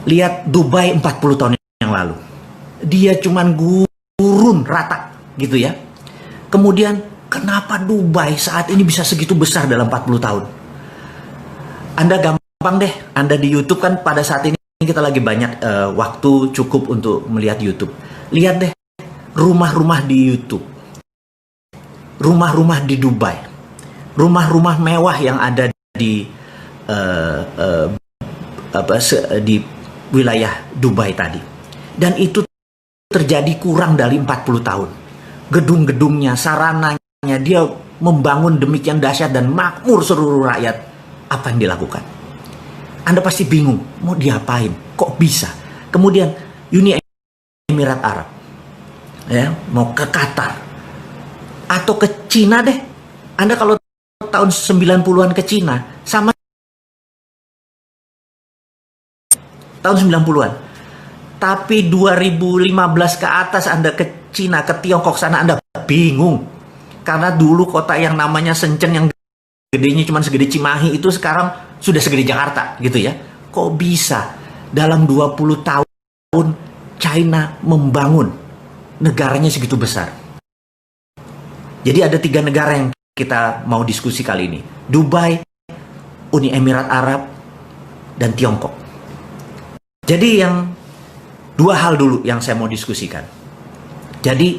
Lihat Dubai 40 tahun yang lalu. Dia cuman gurun rata gitu ya. Kemudian kenapa Dubai saat ini bisa segitu besar dalam 40 tahun? Anda gampang deh, Anda di YouTube kan pada saat ini kita lagi banyak waktu cukup untuk melihat YouTube. Lihat deh rumah-rumah di YouTube, rumah-rumah di Dubai, rumah-rumah mewah yang ada di di wilayah Dubai tadi. Dan itu terjadi kurang dari 40 tahun. Gedung-gedungnya, sarananya, dia membangun demikian dahsyat dan makmur seluruh rakyat. Apa yang dilakukan? Anda pasti bingung, mau diapain? Kok bisa? Kemudian Uni Emirat Arab, ya, mau ke Qatar atau ke Cina deh. Anda kalau tahun 90-an ke Cina sama tahun 90-an. Tapi 2015 ke atas Anda ke Cina, ke Tiongkok sana, Anda bingung. Karena dulu kota yang namanya Shenzhen yang gedenya cuma segede Cimahi itu sekarang sudah segede Jakarta gitu ya. Kok bisa dalam 20 tahun China membangun negaranya segitu besar? Jadi ada 3 negara yang kita mau diskusi kali ini. Dubai, Uni Emirat Arab, dan Tiongkok. Jadi yang 2 hal dulu yang saya mau diskusikan. Jadi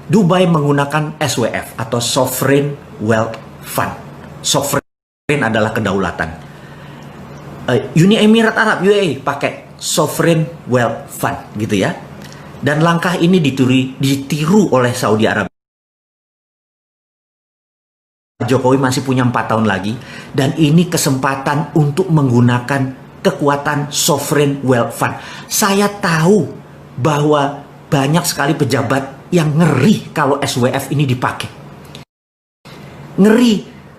Dubai menggunakan SWF atau Sovereign Wealth Fund. Sovereign adalah kedaulatan. Uni Emirat Arab UAE pakai Sovereign Wealth Fund gitu ya. Dan langkah ini ditiru oleh Saudi Arabia. Jokowi masih punya 4 tahun lagi dan ini kesempatan untuk menggunakan kekuatan Sovereign Wealth Fund. Saya tahu bahwa banyak sekali pejabat yang ngeri kalau SWF ini dipakai. Ngeri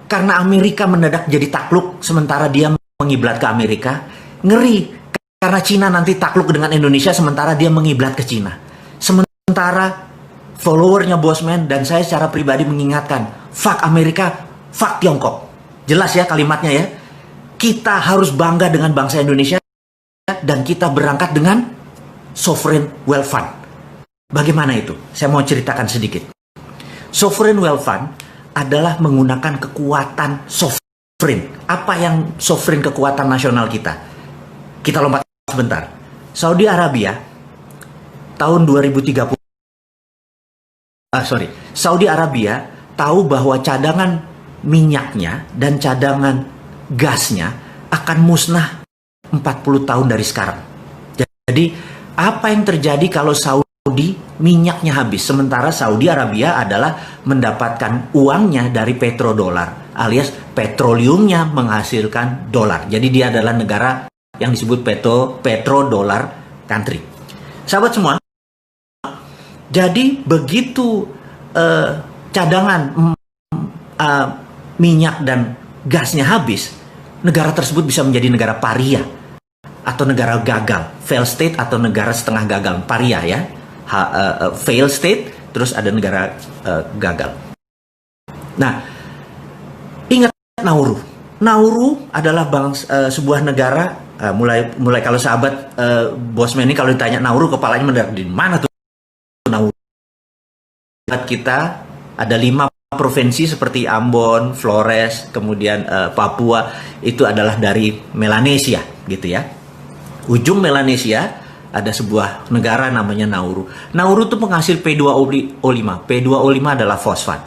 karena Amerika mendadak jadi takluk sementara dia mengiblat ke Amerika. Ngeri karena Cina nanti takluk dengan Indonesia sementara dia mengiblat ke Cina. Sementara followernya Bosman dan saya secara pribadi mengingatkan, fuck Amerika, fuck Tiongkok. Jelas ya kalimatnya ya. Kita harus bangga dengan bangsa Indonesia dan kita berangkat dengan Sovereign Wealth Fund. Bagaimana itu? Saya mau ceritakan sedikit. Sovereign Wealth Fund adalah menggunakan kekuatan sovereign. Apa yang sovereign kekuatan nasional kita? Kita lompat sebentar. Saudi Arabia tahun 2030. Saudi Arabia tahu bahwa cadangan minyaknya dan cadangan gasnya akan musnah 40 tahun dari sekarang. Jadi apa yang terjadi kalau Saudi minyaknya habis? Sementara Saudi Arabia adalah mendapatkan uangnya dari petrodolar alias petroleumnya menghasilkan dolar. Jadi dia adalah negara yang disebut petrodolar country. Sahabat semua, jadi begitu cadangan minyak dan gasnya habis, negara tersebut bisa menjadi negara paria atau negara gagal, fail state atau negara setengah gagal. Paria ya, fail state, terus ada negara gagal. Nah, ingat Nauru. Nauru adalah sebuah negara. Mulai kalau sahabat Bosman ini kalau ditanya Nauru kepalanya mendarat di mana tuh Nauru? Kita ada 5 provinsi seperti Ambon, Flores, kemudian Papua itu adalah dari Melanesia gitu ya. Ujung Melanesia ada sebuah negara namanya Nauru. Nauru itu penghasil P2O5. P2O5 adalah fosfat.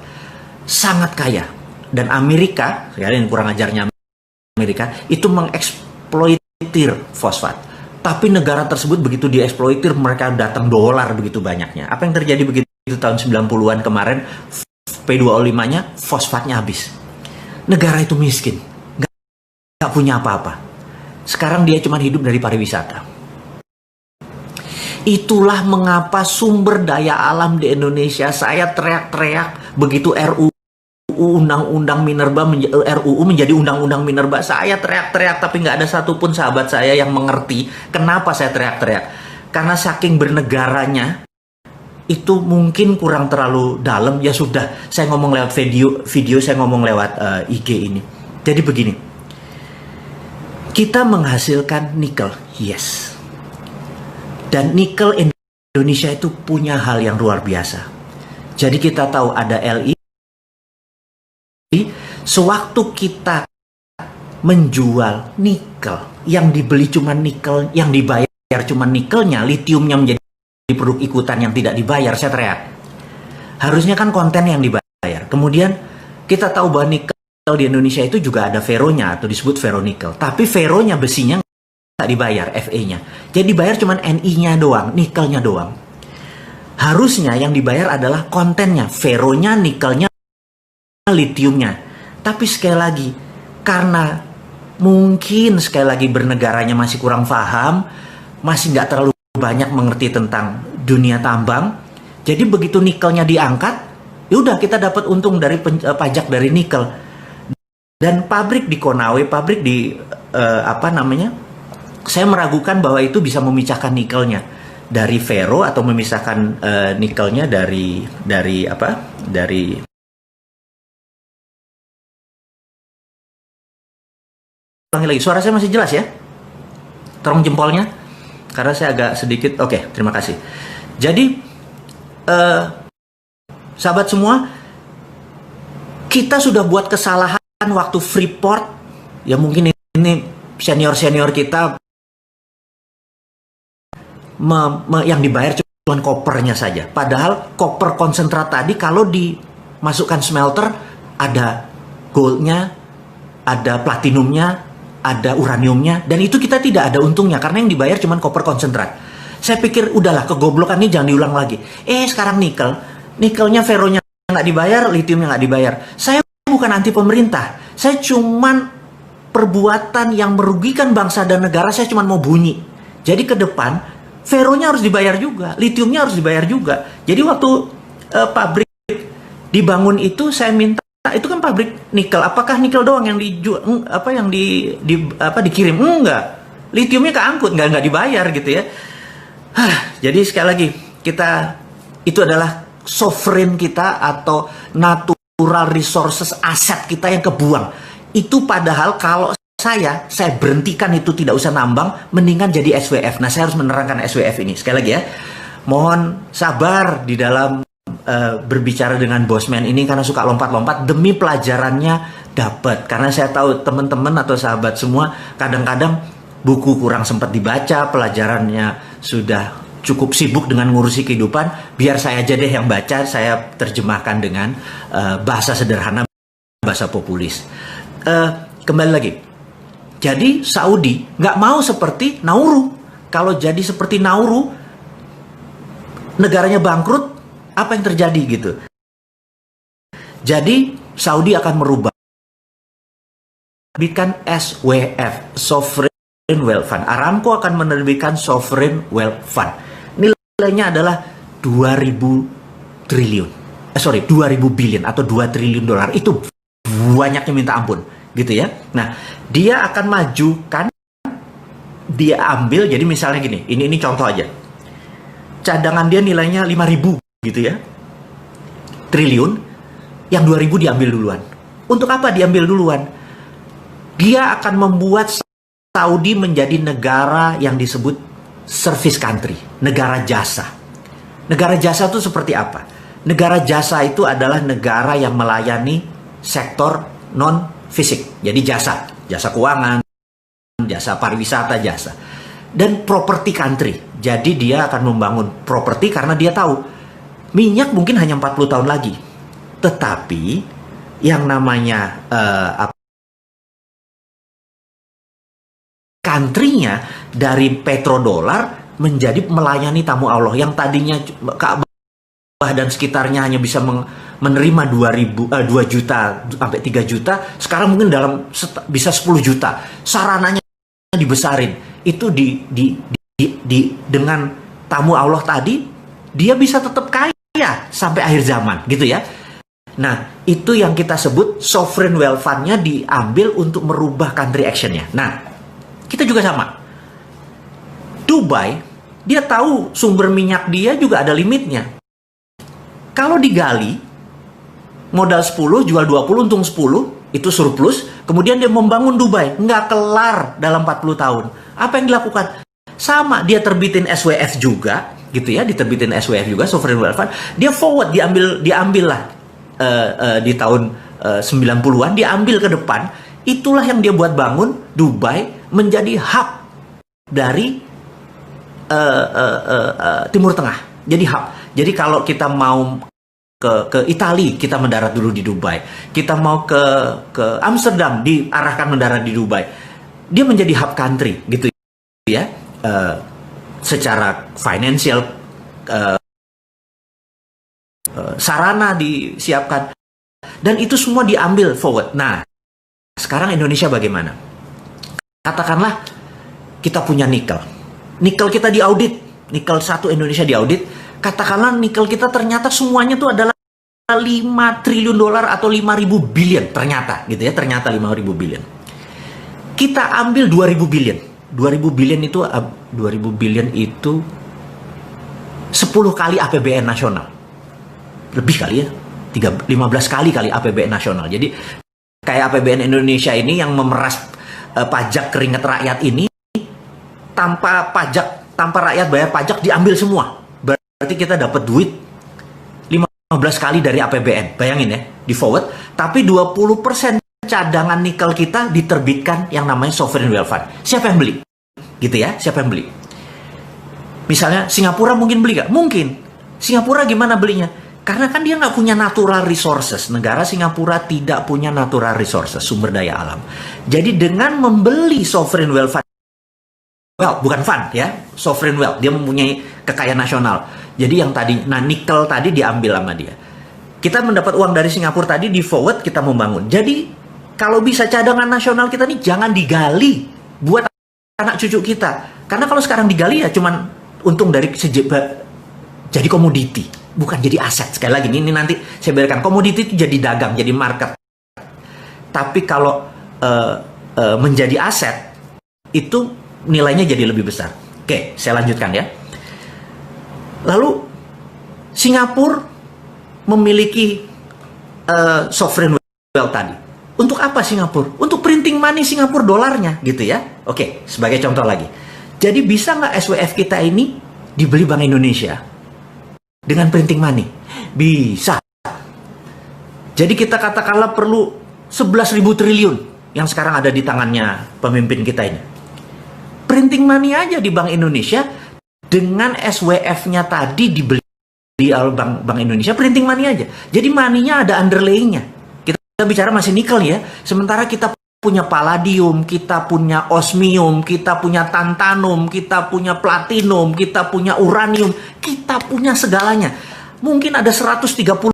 Sangat kaya. Dan Amerika, yang kurang ajarnya Amerika, itu mengeksploitir fosfat. Tapi negara tersebut begitu dieksploitir, mereka datang dolar begitu banyaknya. Apa yang terjadi begitu tahun 90-an kemarin? P2O5-nya, fosfatnya habis. Negara itu miskin. Nggak punya apa-apa. Sekarang dia cuma hidup dari pariwisata. Itulah mengapa sumber daya alam di Indonesia, saya teriak-teriak begitu RUU Undang-Undang Minerba RUU menjadi Undang-Undang Minerba. Saya teriak-teriak tapi nggak ada satupun sahabat saya yang mengerti kenapa saya teriak-teriak. Karena saking bernegaranya itu mungkin kurang terlalu dalam. Ya sudah, saya ngomong lewat video saya ngomong lewat IG ini. Jadi begini, kita menghasilkan nikel, yes. Dan nikel Indonesia itu punya hal yang luar biasa. Jadi kita tahu ada LI. Sewaktu kita menjual nikel, yang dibeli cuma nikel, yang dibayar cuma nikelnya, litiumnya menjadi produk ikutan yang tidak dibayar, saya teriak. Harusnya kan konten yang dibayar. Kemudian kita tahu bahwa nikel di Indonesia itu juga ada feronya atau disebut feronikel. Tapi feronya, besinya nggak dibayar, Fe-nya. Jadi dibayar cuma Ni-nya doang, nikelnya doang. Harusnya yang dibayar adalah kontennya, feronya, nikelnya, litiumnya. Tapi sekali lagi, karena mungkin sekali lagi bernegaranya masih kurang paham, masih nggak terlalu banyak mengerti tentang dunia tambang. Jadi begitu nikelnya diangkat, yaudah kita dapat untung dari pajak dari nikel. Dan pabrik di Konawe, pabrik di saya meragukan bahwa itu bisa memisahkan nikelnya dari fero atau memisahkan nikelnya dari ulangi lagi, suara saya masih jelas ya? Tolong jempolnya, karena saya agak sedikit, oke, terima kasih. Jadi, sahabat semua, kita sudah buat kesalahan waktu Freeport, ya mungkin ini senior-senior kita, yang dibayar cuma kopernya saja. Padahal koper konsentrat tadi kalau dimasukkan smelter, ada goldnya, ada platinumnya, ada uraniumnya, dan itu kita tidak ada untungnya karena yang dibayar cuma koper konsentrat. Saya pikir udahlah, kegoblokan ini jangan diulang lagi. Sekarang nikelnya, feronya nggak dibayar, litiumnya nggak dibayar. Saya bukan anti pemerintah, saya cuman perbuatan yang merugikan bangsa dan negara, saya cuma mau bunyi. Jadi ke depan feronya harus dibayar juga, litiumnya harus dibayar juga. Jadi waktu pabrik dibangun itu saya minta, itu kan pabrik nikel, apakah nikel doang yang dijual, dikirim? Enggak, litiumnya keangkut, nggak dibayar gitu ya. Jadi sekali lagi, kita itu adalah sovereign kita atau natural resources, aset kita yang kebuang. Itu padahal kalau saya berhentikan itu, tidak usah nambang, mendingan jadi SWF. Nah, saya harus menerangkan SWF ini. Sekali lagi ya, mohon sabar di dalam berbicara dengan bosman ini karena suka lompat-lompat, demi pelajarannya dapat. Karena saya tahu teman-teman atau sahabat semua kadang-kadang buku kurang sempat dibaca, pelajarannya sudah cukup sibuk dengan ngurusi kehidupan, biar saya aja deh yang baca, saya terjemahkan dengan bahasa sederhana, bahasa populis. Kembali lagi, jadi Saudi nggak mau seperti Nauru. Kalau jadi seperti Nauru, negaranya bangkrut, apa yang terjadi gitu? Jadi Saudi akan merubah, menerbitkan SWF, Sovereign Wealth Fund. Aramco akan menerbitkan Sovereign Wealth Fund. Nilainya adalah 2.000 billion atau 2 triliun dolar. Itu banyaknya minta ampun, gitu ya. Nah, dia akan majukan, dia ambil, jadi misalnya gini, ini contoh aja. Cadangan dia nilainya 5.000 gitu ya, triliun, yang 2.000 diambil duluan. Untuk apa diambil duluan? Dia akan membuat Saudi menjadi negara yang disebut service country, negara jasa. Negara jasa itu seperti apa? Negara jasa itu adalah negara yang melayani sektor non-fisik, jadi jasa keuangan, jasa pariwisata, jasa. Dan property country, jadi dia akan membangun properti karena dia tahu minyak mungkin hanya 40 tahun lagi. Tetapi yang namanya country-nya dari petrodolar menjadi melayani tamu Allah yang tadinya Ka'bah dan sekitarnya hanya bisa menerima 2 juta sampai 3 juta, sekarang mungkin bisa 10 juta. Sarananya dibesarin. Itu dengan tamu Allah tadi, dia bisa tetap kaya sampai akhir zaman, gitu ya. Nah, itu yang kita sebut sovereign wealth fund-nya diambil untuk merubah country action-nya. Nah, kita juga sama. Dubai, dia tahu sumber minyak dia juga ada limitnya. Kalau digali, modal 10, jual 20, untung 10, itu surplus. Kemudian dia membangun Dubai, nggak kelar dalam 40 tahun. Apa yang dilakukan? sama, dia terbitin SWF juga, gitu ya, diterbitin SWF juga, sovereign wealth fund, dia forward, diambil lah di tahun 90-an, diambil ke depan. Itulah yang dia buat bangun Dubai menjadi hub dari Timur Tengah. Jadi hub. Jadi kalau kita mau ke Italia, kita mendarat dulu di Dubai. Kita mau ke Amsterdam, diarahkan mendarat di Dubai. Dia menjadi hub country, gitu ya. Secara financial, sarana disiapkan. Dan itu semua diambil forward. Nah, sekarang Indonesia bagaimana? Katakanlah kita punya nikel. Nikel kita diaudit. Nikel 1 Indonesia diaudit. Katakanlah nikel kita ternyata semuanya itu adalah 5 triliun dolar atau 5.000 billion. Ternyata, gitu ya. Ternyata 5.000 billion. Kita ambil 2.000 billion. 2.000 billion itu 10 kali APBN nasional. Lebih kali ya. 15 kali APBN nasional. Jadi kayak APBN Indonesia ini yang memeras pajak keringat rakyat ini, tanpa rakyat bayar pajak diambil semua. Berarti kita dapat duit 15 kali dari APBN. Bayangin ya, di forward. Tapi 20% cadangan nikel kita diterbitkan yang namanya sovereign wealth fund. Siapa yang beli? Gitu ya, siapa yang beli? Misalnya Singapura mungkin beli nggak? Mungkin. Singapura gimana belinya? Karena kan dia nggak punya natural resources. Negara Singapura tidak punya natural resources, sumber daya alam. Jadi dengan membeli sovereign wealth fund, bukan fund ya, sovereign wealth, dia mempunyai kekayaan nasional. Jadi yang tadi, nikel tadi diambil sama dia. Kita mendapat uang dari Singapura tadi, di forward kita membangun. Jadi kalau bisa cadangan nasional kita nih jangan digali buat anak cucu kita. Karena kalau sekarang digali ya cuman untung dari jadi komoditi. Bukan jadi aset. Sekali lagi, ini nanti saya berikan. Komoditi itu jadi dagang, jadi market. Tapi kalau menjadi aset, itu nilainya jadi lebih besar. Oke, saya lanjutkan ya. Lalu, Singapura memiliki sovereign wealth tadi. Untuk apa Singapura? Untuk printing money Singapura dolarnya, gitu ya. Oke, sebagai contoh lagi. Jadi bisa nggak SWF kita ini dibeli Bank Indonesia? Dengan printing money? Bisa. Jadi kita katakanlah perlu 11.000 triliun yang sekarang ada di tangannya pemimpin kita ini. Printing money aja di Bank Indonesia, dengan SWF-nya tadi dibeli oleh Bank Indonesia, printing money aja. Jadi money-nya ada underlaying-nya. Kita bicara masih nikel ya, sementara kita punya palladium, kita punya osmium, kita punya tantalum, kita punya platinum, kita punya uranium, kita punya segalanya. Mungkin ada 130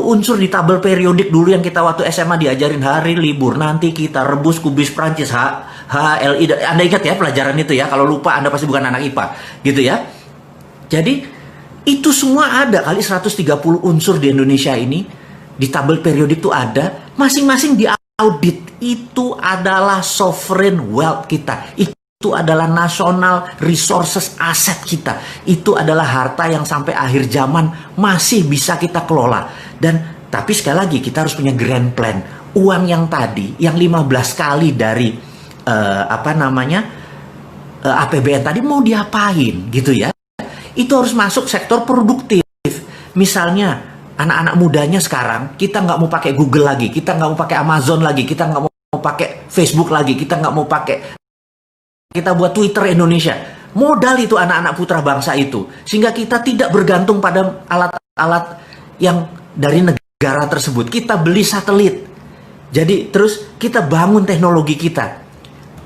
unsur di tabel periodik dulu yang kita waktu SMA diajarin hari libur. Nanti kita rebus kubis Prancis, HLI. Anda ingat ya pelajaran itu ya, kalau lupa Anda pasti bukan anak IPA. Gitu ya. Jadi itu semua ada kali 130 unsur di Indonesia ini. Di tabel periodik itu ada, masing-masing di audit. Itu adalah sovereign wealth kita. Itu adalah national resources aset kita. Itu adalah harta yang sampai akhir zaman masih bisa kita kelola. Tapi sekali lagi kita harus punya grand plan. Uang yang tadi, yang 15 kali dari APBN tadi mau diapain gitu ya. Itu harus masuk sektor produktif. Misalnya anak-anak mudanya sekarang, kita nggak mau pakai Google lagi, kita nggak mau pakai Amazon lagi, kita nggak mau pakai Facebook lagi, kita nggak mau pakai, kita buat Twitter Indonesia. Modal itu anak-anak putra bangsa itu. Sehingga kita tidak bergantung pada alat-alat yang dari negara tersebut. Kita beli satelit. Jadi terus kita bangun teknologi kita.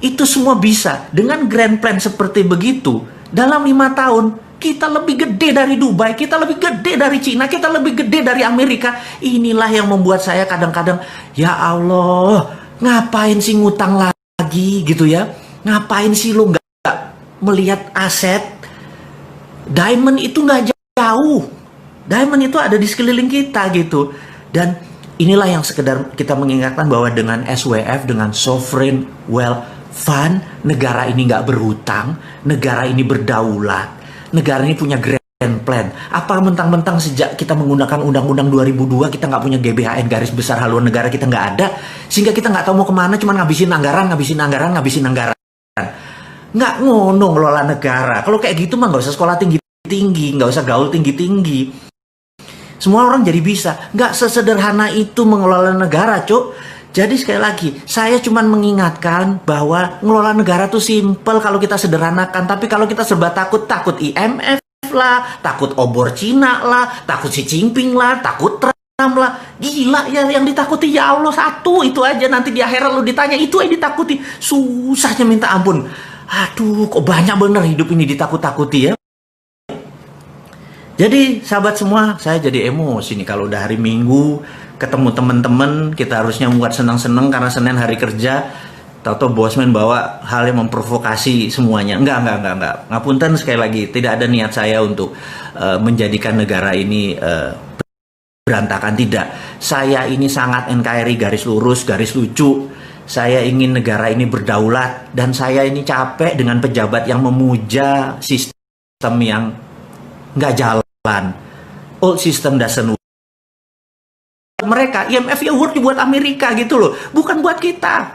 Itu semua bisa. Dengan grand plan seperti begitu, dalam 5 tahun, kita lebih gede dari Dubai, kita lebih gede dari Cina, kita lebih gede dari Amerika. Inilah yang membuat saya kadang-kadang, ya Allah, ngapain sih ngutang lagi gitu ya? Ngapain sih lu nggak melihat aset? Diamond itu nggak jauh. Diamond itu ada di sekeliling kita gitu. Dan inilah yang sekedar kita mengingatkan bahwa dengan SWF, dengan Sovereign Wealth Fund, negara ini nggak berhutang, negara ini berdaulat. Negara ini punya grand plan. Apa mentang-mentang sejak kita menggunakan Undang-Undang 2002 kita nggak punya GBHN, garis besar haluan negara kita nggak ada, sehingga kita nggak tahu mau kemana, cuma ngabisin anggaran. Nggak ngono ngelola negara. Kalau kayak gitu mah nggak usah sekolah tinggi-tinggi, nggak usah gaul tinggi-tinggi. Semua orang jadi bisa. Nggak sesederhana itu mengelola negara, Cuk. Jadi sekali lagi, saya cuma mengingatkan bahwa ngelola negara tuh simple kalau kita sederhanakan. Tapi kalau kita serba takut IMF lah, takut obor Cina lah, takut Xi Jinping lah, takut Trump lah. Gila ya, yang ditakuti ya Allah satu, itu aja. Nanti di akhirat lu ditanya, itu yang ditakuti. Susahnya minta ampun. Aduh, kok banyak bener hidup ini ditakut-takuti ya. Jadi sahabat semua, saya jadi emosi nih kalau udah hari Minggu ketemu teman-teman, kita harusnya buat senang-senang karena Senin hari kerja, tahu-tahu bosman bawa hal yang memprovokasi semuanya. Enggak. Ngapunten sekali lagi, tidak ada niat saya untuk menjadikan negara ini berantakan, tidak. Saya ini sangat NKRI garis lurus, garis lucu. Saya ingin negara ini berdaulat, dan saya ini capek dengan pejabat yang memuja sistem yang nggak jalan. Old system doesn't work. Mereka, IMF ya work buat Amerika gitu loh, bukan buat kita.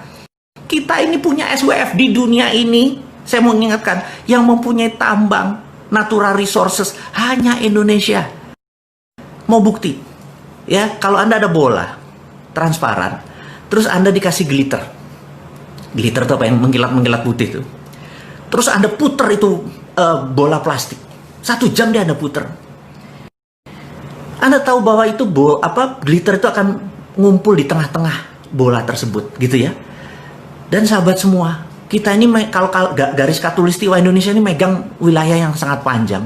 Kita ini punya SWF di dunia ini. Saya mau mengingatkan, yang mempunyai tambang, natural resources hanya Indonesia. Mau bukti? Ya, kalau Anda ada bola transparan, terus Anda dikasih glitter. Glitter itu apa yang mengkilat-mengkilat putih itu. Terus Anda puter itu bola plastik. 1 jam dia Anda puter. Anda tahu bahwa itu glitter itu akan ngumpul di tengah-tengah bola tersebut, gitu ya. Dan sahabat semua, kita ini kalau garis khatulistiwa Indonesia ini megang wilayah yang sangat panjang.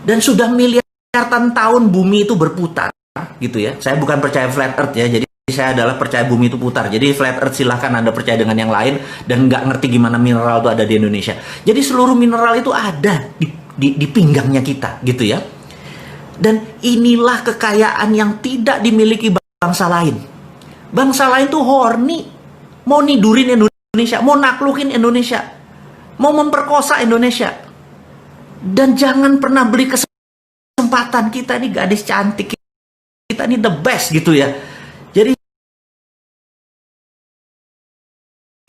Dan sudah miliaran tahun bumi itu berputar, gitu ya. Saya bukan percaya flat earth ya, jadi saya adalah percaya bumi itu putar. Jadi flat earth silahkan Anda percaya dengan yang lain dan nggak ngerti gimana mineral itu ada di Indonesia. Jadi seluruh mineral itu ada di pinggangnya kita, gitu ya. Dan inilah kekayaan yang tidak dimiliki bangsa lain. Bangsa lain tuh horny, mau nidurin Indonesia, mau naklukin Indonesia, mau memperkosa Indonesia. Dan jangan pernah beli kesempatan. Kita ini gadis cantik, kita ini the best gitu ya. Jadi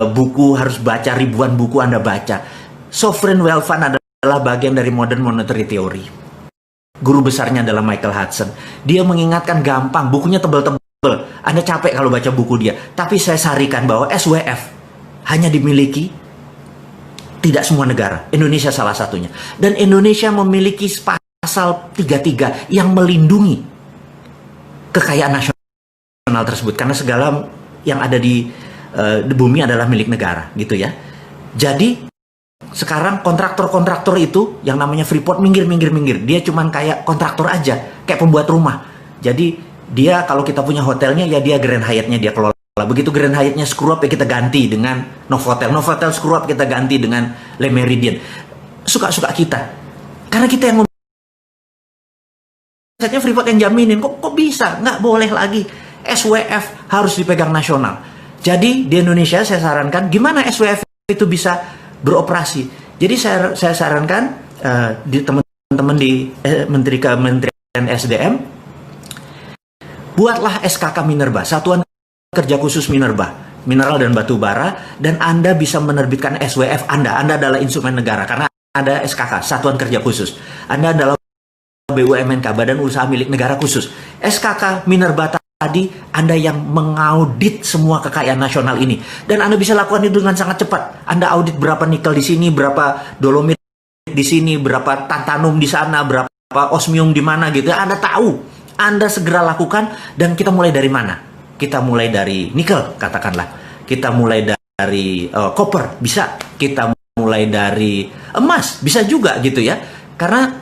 buku harus baca, ribuan buku Anda baca. Sovereign wealth fund adalah bagian dari modern monetary theory. Guru besarnya adalah Michael Hudson. Dia mengingatkan gampang, bukunya tebel-tebel. Anda capek kalau baca buku dia. Tapi saya sarikan bahwa SWF hanya dimiliki tidak semua negara. Indonesia salah satunya. Dan Indonesia memiliki pasal 33 yang melindungi kekayaan nasional tersebut. Karena segala yang ada di bumi adalah milik negara, gitu ya. Jadi sekarang kontraktor-kontraktor itu yang namanya Freeport minggir. Dia cuman kayak kontraktor aja, kayak pembuat rumah. Jadi dia kalau kita punya hotelnya ya dia Grand Hyatt-nya dia kelola. Begitu Grand Hyatt-nya screw up ya kita ganti dengan Novotel. Novotel screw up kita ganti dengan Le Méridien. Suka-suka kita. Karena kita yang asetnya Freeport yang jaminin. Kok bisa? Nggak boleh lagi. SWF harus dipegang nasional. Jadi di Indonesia saya sarankan gimana SWF itu bisa beroperasi. Jadi saya sarankan di teman-teman di Kementerian SDM, buatlah SKK Minerba, Satuan Kerja Khusus Minerba, mineral dan batu bara, dan Anda bisa menerbitkan SWF Anda adalah instrumen negara karena ada SKK, Satuan Kerja Khusus. Anda adalah BUMNK, Badan Usaha Milik Negara Khusus. SKK Minerba tadi Anda yang mengaudit semua kekayaan nasional ini. Dan Anda bisa lakukan itu dengan sangat cepat. Anda audit berapa nikel di sini, berapa dolomit di sini, berapa tantanum di sana, berapa osmium di mana gitu. Anda tahu. Anda segera lakukan. Dan kita mulai dari mana? Kita mulai dari nikel, katakanlah. Kita mulai dari koper, bisa. Kita mulai dari emas, bisa juga gitu ya. Karena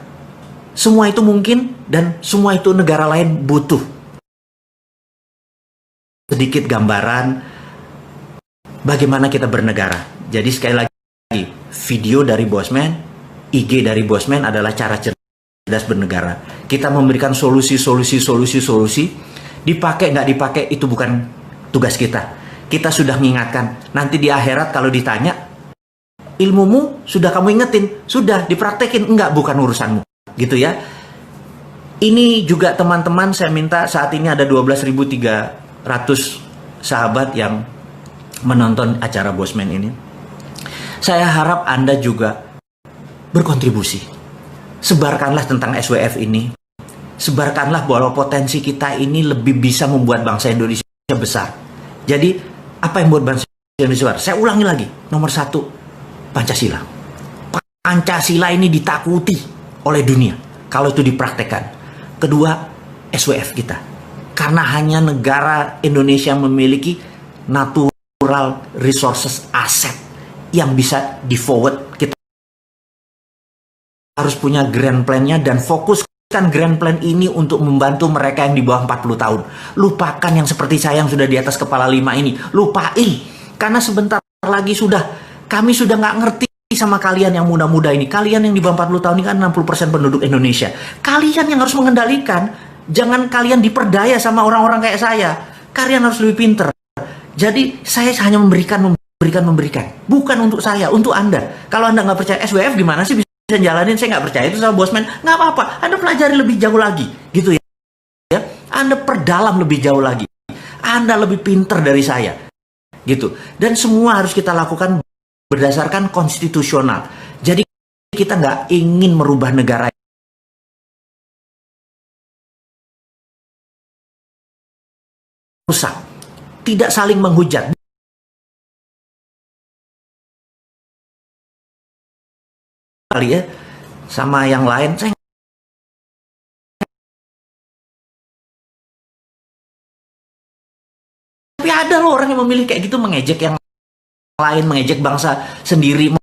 semua itu mungkin dan semua itu negara lain butuh. Sedikit gambaran bagaimana kita bernegara. Jadi sekali lagi, video dari Bosman, IG dari Bosman adalah cara cerdas bernegara. Kita memberikan solusi. Dipakai nggak dipakai itu bukan tugas kita. Kita sudah mengingatkan. Nanti di akhirat kalau ditanya, ilmumu sudah kamu ingetin, sudah dipraktekin, enggak, bukan urusanmu. Gitu ya. Ini juga teman-teman saya minta, saat ini ada 12.300 sahabat yang menonton acara Bosman ini. Saya harap Anda juga berkontribusi. Sebarkanlah tentang SWF ini. Sebarkanlah bahwa potensi kita ini lebih bisa membuat bangsa Indonesia besar. Jadi, apa yang membuat bangsa Indonesia besar? Saya ulangi lagi. Nomor 1, Pancasila. Pancasila ini ditakuti oleh dunia kalau itu dipraktekkan. Kedua, SWF kita. Karena hanya negara Indonesia memiliki natural resources, aset yang bisa di-forward. Kita harus punya grand plan-nya dan fokuskan grand plan ini untuk membantu mereka yang di bawah 40 tahun. Lupakan yang seperti saya yang sudah di atas kepala 5 ini. Lupain. Karena sebentar lagi kami sudah nggak ngerti sama kalian yang muda-muda ini. Kalian yang di bawah 40 tahun ini kan 60% penduduk Indonesia. Kalian yang harus mengendalikan. Jangan kalian diperdaya sama orang-orang kayak saya. Kalian harus lebih pinter. Jadi saya hanya memberikan. Bukan untuk saya, untuk Anda. Kalau Anda nggak percaya SWF gimana sih bisa jalanin? Saya nggak percaya itu sama bosman. Nggak apa-apa. Anda pelajari lebih jauh lagi. Gitu ya. Anda perdalam lebih jauh lagi. Anda lebih pinter dari saya. Gitu. Dan semua harus kita lakukan berdasarkan konstitusional. Jadi kita nggak ingin merubah negara rusak, tidak saling menghujat. Kali ya, sama yang lain, tapi ada loh orang yang memilih kayak gitu, mengejek yang lain, mengejek bangsa sendiri.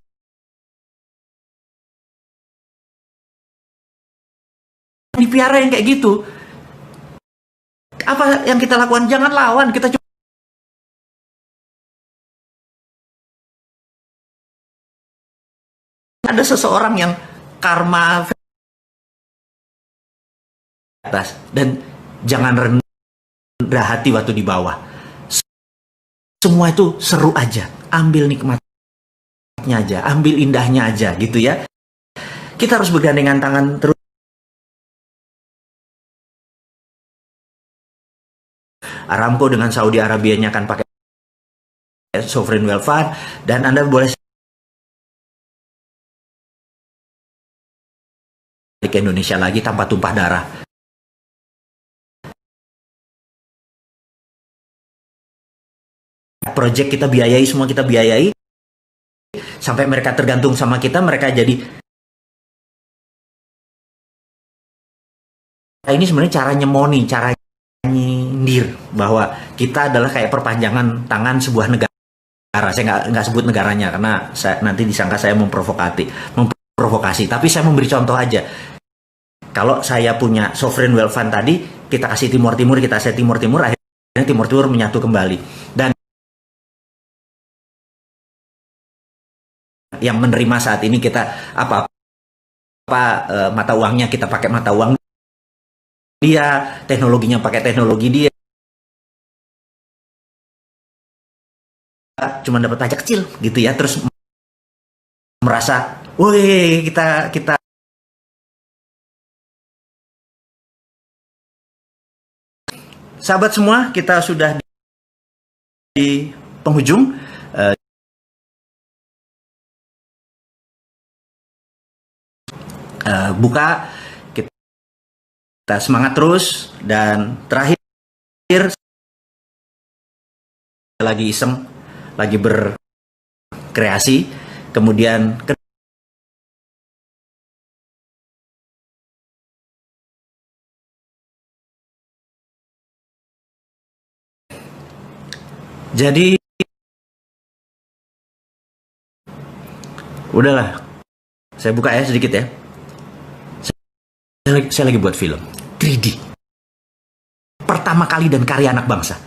Dipiara yang kayak gitu. Apa yang kita lakukan? Jangan lawan, kita coba. Ada seseorang yang karma atas dan jangan rendah hati waktu di bawah. Semua itu seru aja, ambil nikmatnya aja, ambil indahnya aja gitu ya. Kita harus bergandengan tangan terus. Aramco dengan Saudi Arabianya akan pakai sovereign wealth fund, dan Anda boleh ke Indonesia lagi tanpa tumpah darah. Project kita biayai, semua kita biayai, sampai mereka tergantung sama kita, mereka jadi. Ini sebenarnya cara nyemoni, cara nyindir bahwa kita adalah kayak perpanjangan tangan sebuah negara. Saya nggak sebut negaranya karena nanti disangka saya memprovokasi. Tapi saya memberi contoh aja. Kalau saya punya sovereign wealth fund tadi, kita kasih Timur Timur, kita kasih Timur Timur, akhirnya Timur Timur menyatu kembali. Dan yang menerima saat ini kita mata uangnya kita pakai mata uang dia, teknologinya pakai teknologi dia, cuma dapat pajak kecil gitu ya, terus merasa, woi kita sahabat semua, kita sudah di penghujung. Buka, kita semangat terus, dan terakhir lagi iseng, lagi berkreasi, kemudian jadi udahlah, saya buka ya sedikit ya. Saya lagi buat film 3D pertama kali dan karya anak bangsa.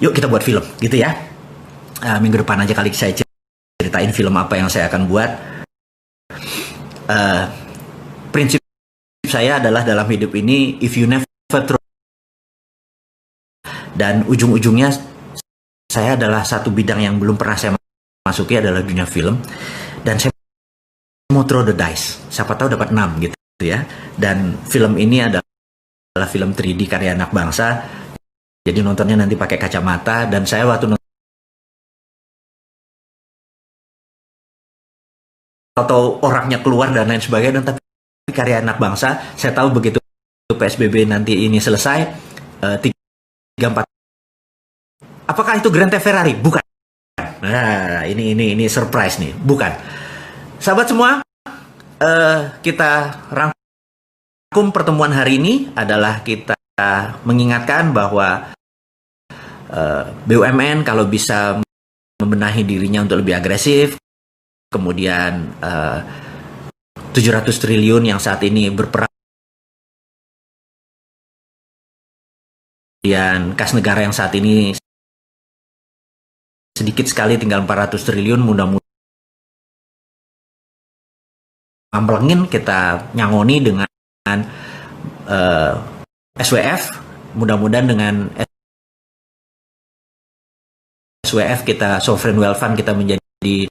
Yuk kita buat film gitu ya. Minggu depan aja kali saya ceritain film apa yang saya akan buat. Prinsip saya adalah dalam hidup ini, if you never try, dan ujung-ujungnya saya adalah satu bidang yang belum pernah saya masuki, adalah dunia film, dan saya mau throw the dice, siapa tahu dapat 6 gitu ya. Dan film ini adalah film 3D karya anak bangsa Jadi nontonnya nanti pakai kacamata, dan saya waktu nonton atau orangnya keluar dan lain sebagainya, dan tapi karya anak bangsa. Saya tahu begitu PSBB nanti ini selesai, 3-4. Apakah itu Grand Theft Ferrari? Bukan. Nah, ini surprise nih, bukan. Sahabat semua, kita rangkum pertemuan hari ini adalah kita mengingatkan bahwa BUMN kalau bisa membenahi dirinya untuk lebih agresif, kemudian 700 triliun yang saat ini berperan, kemudian kas negara yang saat ini sedikit sekali, tinggal 400 triliun, mudah-mudahan ngamplengin, kita nyangoni dengan SWF, mudah-mudahan dengan SWF kita, sovereign wealth fund kita, menjadi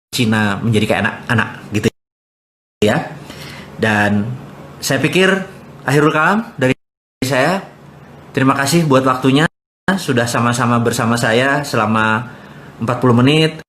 Cina menjadi kayak anak-anak gitu ya. Dan saya pikir akhirul kalam dari saya, terima kasih buat waktunya, sudah sama-sama bersama saya selama 40 menit.